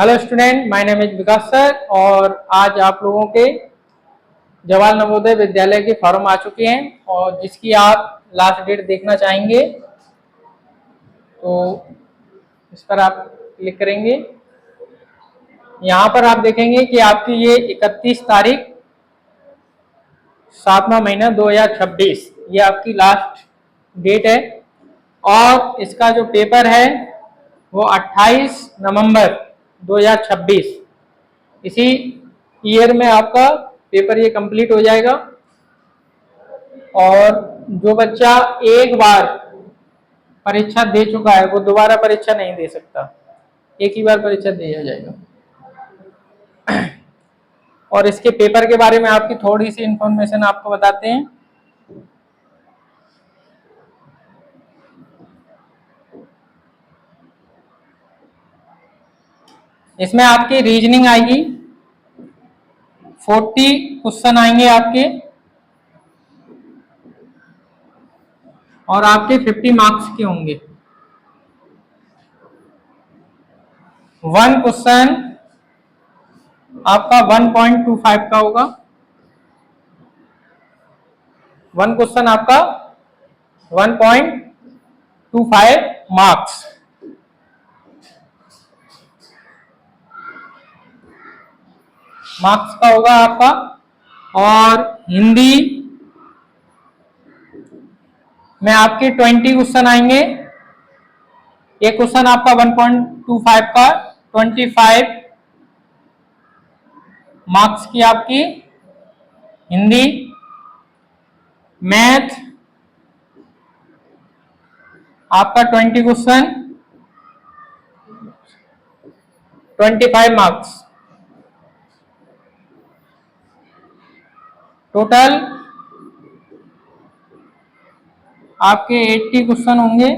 Hello student, my name is Vikas sir और आज आप लोगों के जवाहर नवोदय विद्यालय के फॉर्म आ चुके हैं और जिसकी आप लास्ट डेट देखना चाहेंगे तो इस पर आप क्लिक करेंगे। यहाँ पर आप देखेंगे कि आपकी ये 31 तारीख 7वां महीना 2026 ये आपकी लास्ट डेट है और इसका जो पेपर है वो 28 नवंबर 2026 इसी ईयर में आपका पेपर ये कंप्लीट हो जाएगा। और जो बच्चा एक बार परीक्षा दे चुका है वो दोबारा परीक्षा नहीं दे सकता, एक ही बार परीक्षा दिया जाएगा। और इसके पेपर के बारे में आपकी थोड़ी सी इंफॉर्मेशन आपको बताते हैं। इसमें आपकी रीजनिंग आएगी, 40 क्वेश्चन आएंगे आपके और आपके 50 मार्क्स के होंगे। 1 क्वेश्चन आपका 1.25 का होगा। 1 क्वेश्चन आपका 1.25 मार्क्स। का होगा आपका। और हिंदी में आपके 20 क्वेश्चन आएंगे। एक क्वेश्चन आपका 1.25 का 25 मार्क्स की आपकी हिंदी। मैथ आपका 20 क्वेश्चन 25 मार्क्स। टोटल आपके 80 क्वेश्चन होंगे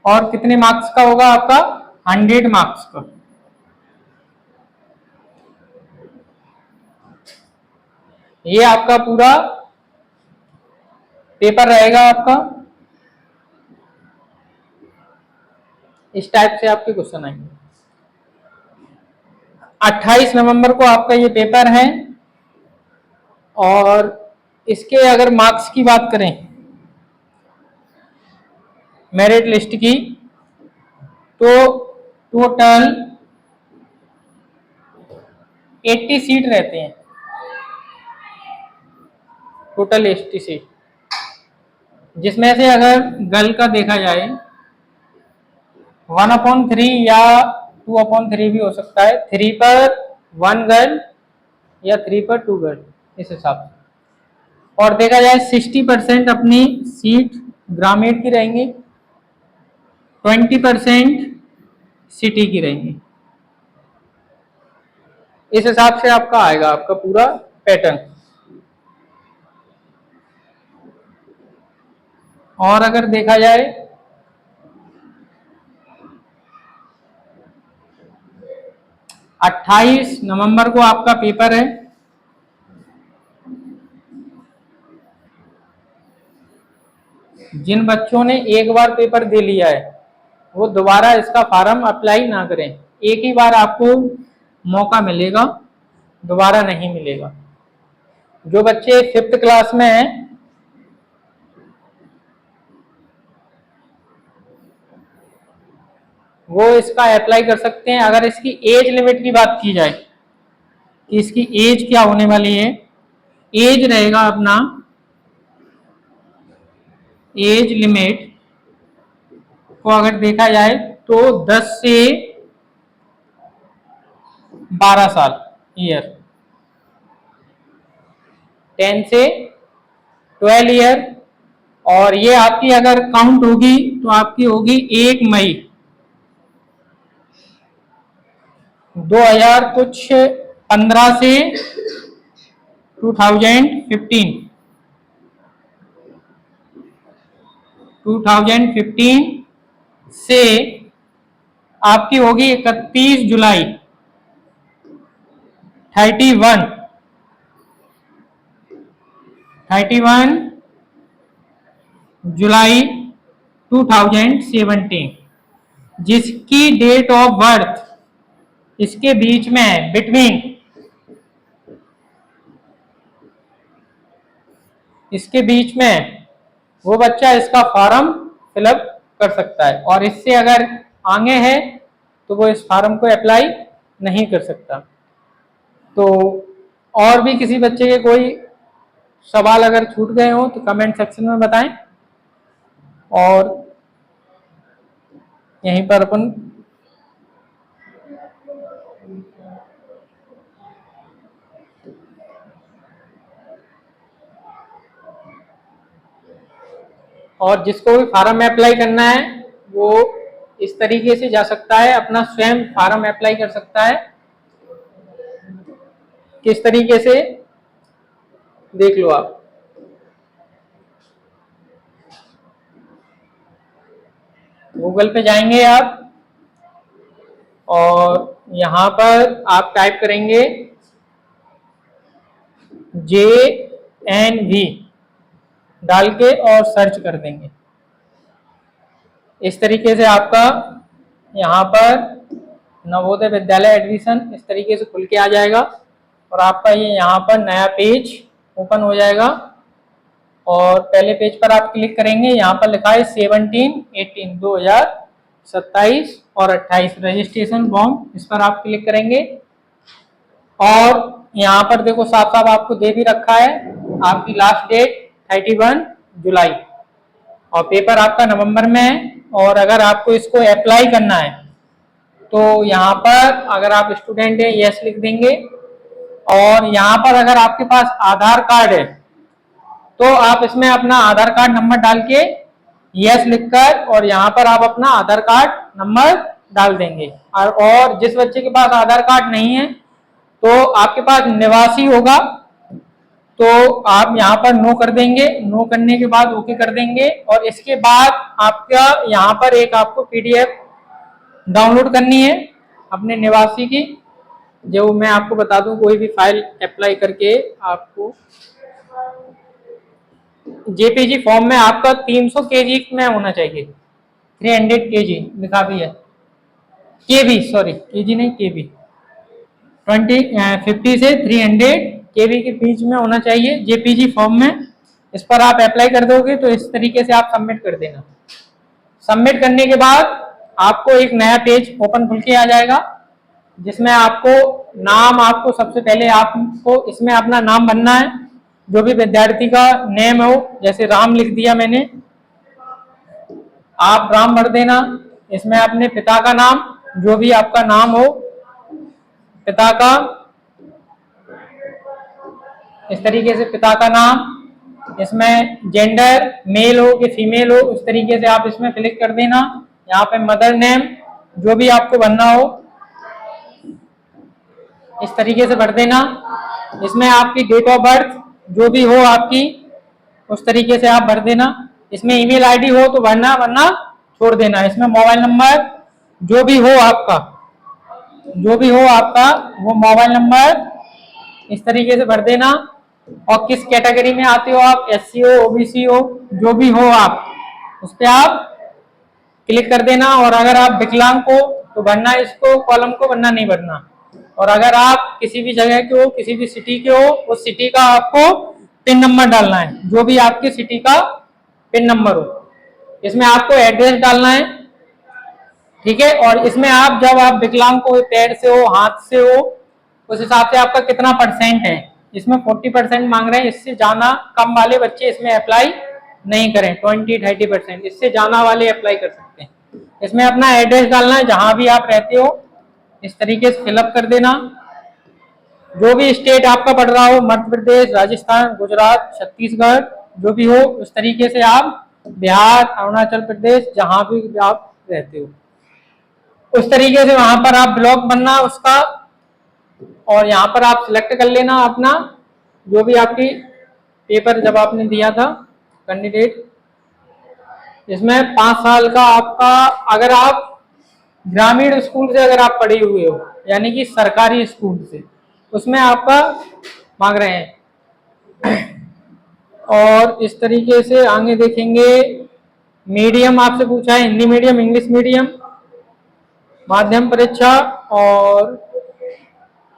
और कितने मार्क्स का होगा आपका 100 मार्क्स का। ये आपका पूरा पेपर रहेगा आपका। इस टाइप से आपके क्वेश्चन आएंगे। 28 नवंबर को आपका ये पेपर है और इसके अगर मार्क्स की बात करें मेरिट लिस्ट की तो टोटल 80 सीट रहते हैं। टोटल 80 सीट, जिसमें से अगर गर्ल का देखा जाए 1/3 या 2/3 भी हो सकता है। 3 पर 1 गर्ल या 3 पर 2 गर्ल, इस हिसाब से। और देखा जाए 60% अपनी सीट ग्रामीण की रहेंगी, 20% सिटी की रहेंगी। इस हिसाब से आपका आएगा आपका पूरा पैटर्न। और अगर देखा जाए 28 नवंबर को आपका पेपर है। जिन बच्चों ने एक बार पेपर दे लिया है वो दोबारा इसका फॉर्म अप्लाई ना करें। एक ही बार आपको मौका मिलेगा, दोबारा नहीं मिलेगा। जो बच्चे 5th क्लास में हैं वो इसका अप्लाई कर सकते हैं। अगर इसकी एज लिमिट की बात की जाए कि इसकी एज क्या होने वाली है, एज रहेगा अपना, एज लिमिट को अगर देखा जाए तो 10 से 12 साल ईयर, 10 से 12 ईयर। और ये आपकी अगर काउंट होगी तो आपकी होगी 1 मई 2015 से 2015 से आपकी होगी 31 जुलाई 31 जुलाई 2017, जिसकी डेट ऑफ बर्थ इसके बीच में, बिटवीन, इसके बीच में वो बच्चा इसका फॉर्म फिलअप कर सकता है, और इससे अगर आगे है तो वो इस फॉर्म को अप्लाई नहीं कर सकता। तो और भी किसी बच्चे के कोई सवाल अगर छूट गए हो तो कमेंट सेक्शन में बताएं, और यहीं पर अपन और जिसको भी फार्म अप्लाई करना है वो इस तरीके से जा सकता है, अपना स्वयं फार्म अप्लाई कर सकता है। किस तरीके से देख लो आप। गूगल पे जाएंगे आप और यहां पर आप टाइप करेंगे JNV डाल के और सर्च कर देंगे। इस तरीके से आपका यहाँ पर नवोदय विद्यालय एडमिशन इस तरीके से खुल के आ जाएगा, और आपका ये यहाँ पर नया पेज ओपन हो जाएगा। और पहले पेज पर आप क्लिक करेंगे, यहाँ पर लिखा है 17, 18, 2027 और 28 रजिस्ट्रेशन फॉर्म, इस पर आप क्लिक करेंगे। और यहाँ पर देखो साफ साफ आपको दे भी रखा है आपकी लास्ट डेट 31 जुलाई, और पेपर आपका नवंबर में है। और अगर आपको इसको अप्लाई करना है तो यहाँ पर अगर आप स्टूडेंट हैं यस लिख देंगे, और यहाँ पर अगर आपके पास आधार कार्ड है तो आप इसमें अपना आधार कार्ड नंबर डाल के यस लिखकर, और यहाँ पर आप अपना आधार कार्ड नंबर डाल देंगे। और जिस बच्चे के पास आधार कार्ड नहीं है तो आपके पास निवासी होगा तो आप यहाँ पर नो कर देंगे, नो करने के बाद ओके कर देंगे। और इसके बाद आपका यहाँ पर एक आपको PDF डाउनलोड करनी है अपने निवासी की, जो मैं आपको बता दूं कोई भी फाइल अप्लाई करके आपको JPG फॉर्म में आपका 300 kg में होना चाहिए, 300 kg लिखा भी है, KB सॉरी kg नहीं KB, 50 से 300 KB के बीच में होना चाहिए JPG फॉर्म में। इस पर आप अप्लाई कर दोगे तो इस तरीके से आप सबमिट कर देना। सबमिट करने के बाद आपको एक नया पेज ओपन खुल के आ जाएगा, जिसमें आपको नाम, आपको सबसे पहले आपको इसमें अपना नाम भरना है, जो भी विद्यार्थी का नेम हो, जैसे राम लिख दिया मैंने, आप राम भर देना। इसमें अपने पिता का नाम, जो भी आपका नाम हो पिता का, इस तरीके से पिता का नाम, इसमें जेंडर मेल हो कि फीमेल हो, इस तरीके से आप इसमें क्लिक कर देना। यहाँ पे मदर नेम जो भी आपको भरना हो इस तरीके से भर देना। इसमें आपकी डेट ऑफ बर्थ जो भी हो आपकी उस तरीके से आप भर देना। इसमें ईमेल आईडी हो तो भरना, वरना छोड़ देना। इसमें मोबाइल नंबर जो भी हो आपका, वो मोबाइल नंबर इस तरीके से भर देना। और किस कैटेगरी में आते हो आप, SC हो, OBC हो, जो भी हो आप उस पर आप क्लिक कर देना। और अगर आप विकलांग हो तो भरना इसको, कॉलम को, वरना नहीं भरना। और अगर आप किसी भी जगह के हो, किसी भी सिटी के हो, उस सिटी का आपको पिन नंबर डालना है, जो भी आपकी सिटी का पिन नंबर हो। इसमें आपको एड्रेस डालना है, ठीक है। और इसमें आप जब आप विकलांग को, पैर से हो, हाथ से हो, उस हिसाब से आपका कितना % है। इसमें 40% मांग रहे हैं, इससे ज्यादा कम वाले बच्चे इसमें अप्लाई नहीं करें। 20-30%, इससे ज्यादा वाले अप्लाई कर सकते हैं। इसमें अपना एड्रेस डालना है, जहां भी आप रहते हो इस तरीके से फिलअप कर देना। जो भी स्टेट आपका पड़ रहा हो, मध्य प्रदेश, राजस्थान, गुजरात, छत्तीसगढ़, जो भी हो उस तरीके से आप, बिहार, अरुणाचल प्रदेश, जहां भी आप रहते हो उस तरीके से वहां पर आप ब्लॉक बनना उसका, और यहाँ पर आप सिलेक्ट कर लेना अपना जो भी आपकी पेपर जब आपने दिया था कैंडिडेट। इसमें 5 साल का आपका, अगर आप ग्रामीण स्कूल से अगर आप पढ़े हुए हो, यानी कि सरकारी स्कूल से, उसमें आपका मांग रहे हैं। और इस तरीके से आगे देखेंगे, मीडियम आपसे पूछा है, हिंदी मीडियम, इंग्लिश मीडियम, माध्यम परीक्षा और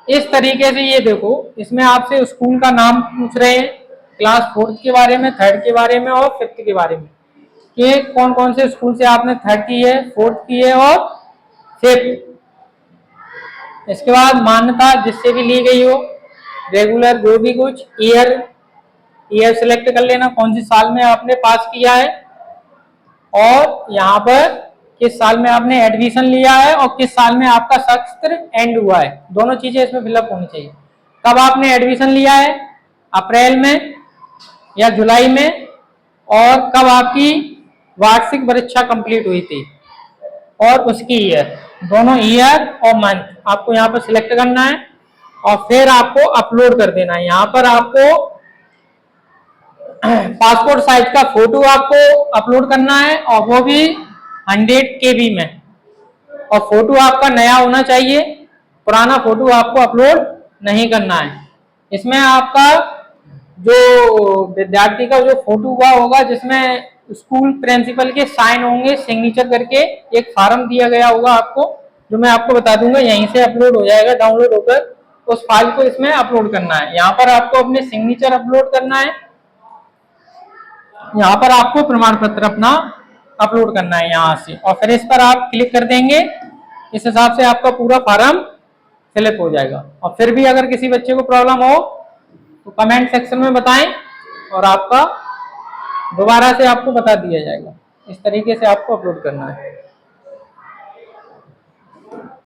इस तरीके से ये देखो, इसमें आपसे स्कूल का नाम पूछ रहे हैं, क्लास 4th के बारे में, 3rd के बारे में और 5th के बारे में, कि कौन कौन से स्कूल से आपने 3rd की है, 4th की है और 5th। इसके बाद मान्यता जिससे भी ली गई हो, रेगुलर जो भी कुछ, ईयर सिलेक्ट कर लेना, कौन सी साल में आपने पास किया है, और यहाँ पर किस साल में आपने एडमिशन लिया है और किस साल में आपका सत्र एंड हुआ है, दोनों चीजें इसमें फिलअप होनी चाहिए। कब आपने एडमिशन लिया है, अप्रैल में या जुलाई में, और कब आपकी वार्षिक परीक्षा कंप्लीट हुई थी और उसकी ईयर, दोनों ईयर और मंथ आपको यहाँ पर सिलेक्ट करना है और फिर आपको अपलोड कर देना है। यहाँ पर आपको पासपोर्ट साइज का फोटो आपको अपलोड करना है और वो भी 100 KB में, और फोटो आपका नया होना चाहिए, पुराना फोटो आपको अपलोड नहीं करना है। इसमें आपका जो विद्यार्थी का जो फोटो हुआ होगा, जिसमें स्कूल प्रिंसिपल के साइन होंगे, सिग्नेचर करके एक फॉर्म दिया गया होगा आपको, जो मैं आपको बता दूंगा, यहीं से अपलोड हो जाएगा डाउनलोड होकर, उस फाइल को इसमें अपलोड करना है। यहाँ पर आपको अपने सिग्नेचर अपलोड करना है, यहाँ पर आपको प्रमाण पत्र अपना अपलोड करना है यहाँ से, और फिर इस पर आप क्लिक कर देंगे। इस हिसाब से आपका पूरा फॉर्म फिलअप हो जाएगा। और फिर भी अगर किसी बच्चे को प्रॉब्लम हो तो कमेंट सेक्शन में बताएं और आपका दोबारा से आपको बता दिया जाएगा। इस तरीके से आपको अपलोड करना है।